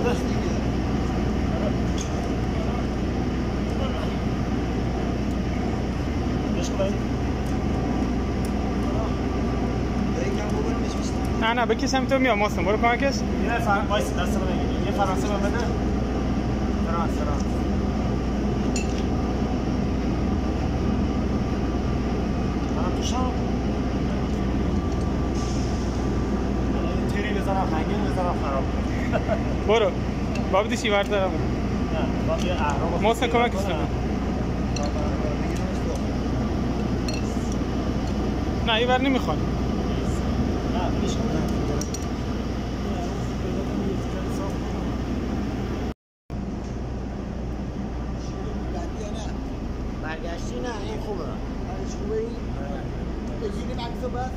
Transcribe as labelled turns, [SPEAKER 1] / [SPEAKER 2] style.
[SPEAKER 1] شده
[SPEAKER 2] نه بکشم تو میام محسن برو کمکش.
[SPEAKER 1] یه وایس دست رو بگیر. یه فرانسه من بده. فرانسه. من توشم. تیری بزنم هنگین بزنم خراب.
[SPEAKER 2] برو. بابا دیشی ورطرم.
[SPEAKER 1] نه بابا یه اهرام.
[SPEAKER 2] محسن کمکش بده. نه این ور نمیخوان.
[SPEAKER 1] نه میشه.
[SPEAKER 3] برگشتی نه این خوبه. خوبه این؟ بگیریم عکس بس